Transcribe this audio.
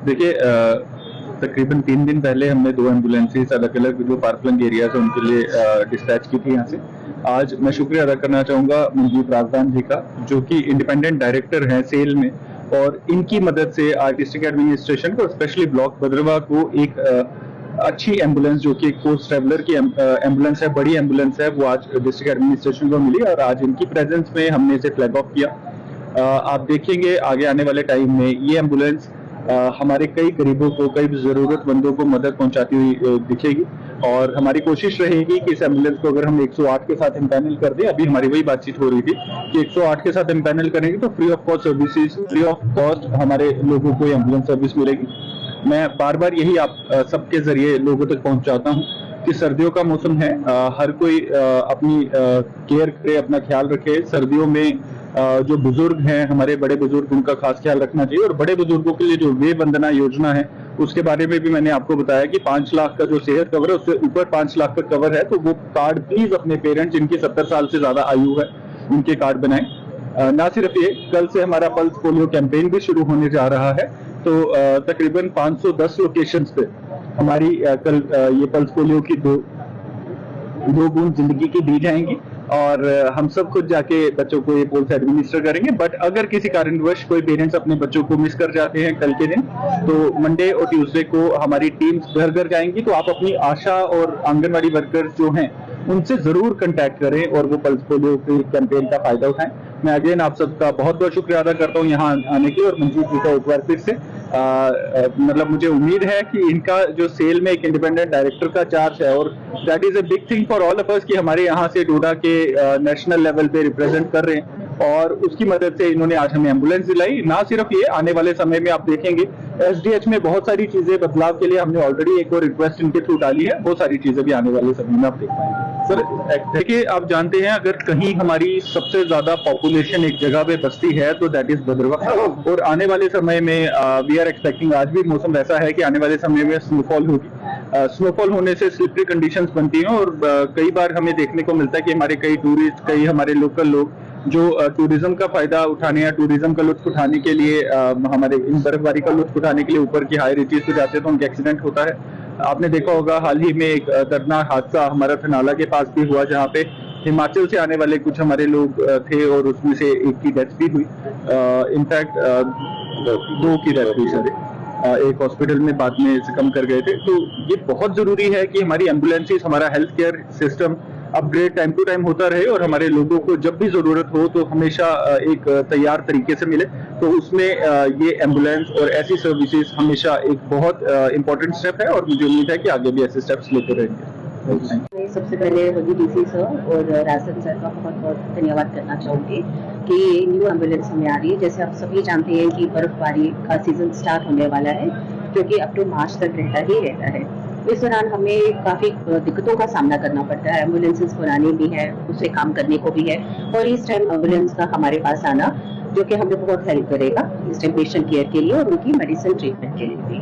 देखिए तकरीबन 3 दिन पहले हमने 2 एम्बुलेंसेस अलग अलग जो पार्कलंग एरियाज है उनके लिए डिस्पैच की थी यहाँ से। आज मैं शुक्रिया अदा करना चाहूँगा मनजीत राजदान जी का, जो कि इंडिपेंडेंट डायरेक्टर हैं सेल में, और इनकी मदद से आज डिस्ट्रिक्ट एडमिनिस्ट्रेशन को, स्पेशली ब्लॉक भद्रवा को, एक अच्छी एम्बुलेंस जो कि एक पोस्ट ट्रेवलर की एम्बुलेंस है, बड़ी एम्बुलेंस है, वो आज डिस्ट्रिक्ट एडमिनिस्ट्रेशन को मिली और आज इनकी प्रेजेंस में हमने इसे फ्लैग ऑफ किया। आप देखेंगे आगे आने वाले टाइम में ये एम्बुलेंस हमारे कई गरीबों को, कई जरूरतमंदों को मदद पहुंचाती हुई दिखेगी, और हमारी कोशिश रहेगी कि इस एम्बुलेंस को अगर हम 108 के साथ इम्पैनल कर दें, अभी हमारी वही बातचीत हो रही थी कि 108 के साथ इम्पैनल करेंगे तो free of cost services, free of cost हमारे लोगों को एम्बुलेंस सर्विस मिलेगी। मैं बार बार यही आप सबके जरिए लोगों तक पहुंचाता हूं कि सर्दियों का मौसम है, हर कोई अपनी केयर करे, अपना ख्याल रखे। सर्दियों में जो बुजुर्ग हैं, हमारे बड़े बुजुर्ग, उनका खास ख्याल रखना चाहिए, और बड़े बुजुर्गों के लिए जो वे वंदना योजना है उसके बारे में भी मैंने आपको बताया कि 5 लाख का जो सेहत कवर है उससे ऊपर 5 लाख का कवर है, तो वो कार्ड प्लीज अपने पेरेंट्स जिनकी 70 साल से ज्यादा आयु है उनके कार्ड बनाएं। ना सिर्फ ये, कल से हमारा पल्स पोलियो कैंपेन भी शुरू होने जा रहा है, तो तकरीबन 510 लोकेशंस पे हमारी कल ये पल्स पोलियो की दो बूंद जिंदगी की दी जाएंगी, और हम सब खुद जाके बच्चों को ये पोल्स एडमिनिस्टर करेंगे। बट अगर किसी कारणवश कोई पेरेंट्स अपने बच्चों को मिस कर जाते हैं कल के दिन, तो मंडे और ट्यूसडे को हमारी टीम्स घर घर जाएंगी, तो आप अपनी आशा और आंगनवाड़ी वर्कर्स जो हैं उनसे जरूर कांटेक्ट करें और वो पल्स पोलियो के कैंपेन का फायदा उठाएं। मैं अगेन आप सबका बहुत बहुत शुक्रिया अदा करता हूँ यहाँ आने की, और मंजीत जी का एक बार फिर से मतलब मुझे उम्मीद है कि इनका जो सेल में एक इंडिपेंडेंट डायरेक्टर का चार्ज है, और that is a big thing for all of us कि हमारे यहाँ से डोडा के नेशनल लेवल पे रिप्रेजेंट कर रहे हैं, और उसकी मदद से इन्होंने आज हमें एम्बुलेंस दिलाई। ना सिर्फ ये, आने वाले समय में आप देखेंगे एसडीएच में बहुत सारी चीजें बदलाव के लिए हमने ऑलरेडी एक और रिक्वेस्ट इनके थ्रू डाली है, बहुत सारी चीजें भी आने वाले समय में आप देख पाएंगे। सर देखिए, आप जानते हैं अगर कहीं हमारी सबसे ज्यादा पॉपुलेशन एक जगह पे बसती है तो दैट इज भद्रवा, और आने वाले समय में वी आर एक्सपेक्टिंग, आज भी मौसम वैसा है कि आने वाले समय में स्नोफॉल होगी। स्नोफॉल होने से स्लिपरी कंडीशंस बनती हैं, और कई बार हमें देखने को मिलता है कि हमारे कई टूरिस्ट, कई हमारे लोकल लोग जो टूरिज्म का फायदा उठाने या टूरिज्म का लुत्फ उठाने के लिए, हमारे इन बर्फबारी का लुत्फ उठाने के लिए ऊपर की हाई रीचेस पे जाते हैं तो उनका एक्सीडेंट होता है। आपने देखा होगा हाल ही में एक दर्दनाक हादसा हमारा थनाला के पास भी हुआ, जहाँ पे हिमाचल से आने वाले कुछ हमारे लोग थे और उसमें से एक की डेथ भी हुई, इनफैक्ट 2 की डेथ हुई सर, एक हॉस्पिटल में बाद में कम कर गए थे। तो ये बहुत जरूरी है कि हमारी एम्बुलेंसेस, हमारा health care system upgrade time to time होता रहे, और हमारे लोगों को जब भी जरूरत हो तो हमेशा एक तैयार तरीके से मिले। तो उसमें ये एम्बुलेंस और ऐसी सर्विसेज हमेशा एक बहुत इंपॉर्टेंट स्टेप है, और मुझे उम्मीद है कि आगे भी ऐसे स्टेप्स लेते रहेंगे। मैं सबसे पहले योगी डीसी सर और राजन सर का बहुत बहुत धन्यवाद करना चाहूँगी कि न्यू एम्बुलेंस हमें आ रही है। जैसे आप सभी जानते हैं कि बर्फबारी का सीजन स्टार्ट होने वाला है, क्योंकि अप टू मार्च तक रहता है। इस दौरान हमें काफी दिक्कतों का सामना करना पड़ता है, एम्बुलेंसेस बनानी भी है, उसे काम करने को भी है, और इस टाइम एम्बुलेंस का हमारे पास आना जो कि हमें बहुत हेल्प करेगा इस टाइम पेशेंट केयर के लिए और उनकी मेडिसिन ट्रीटमेंट के लिए भी।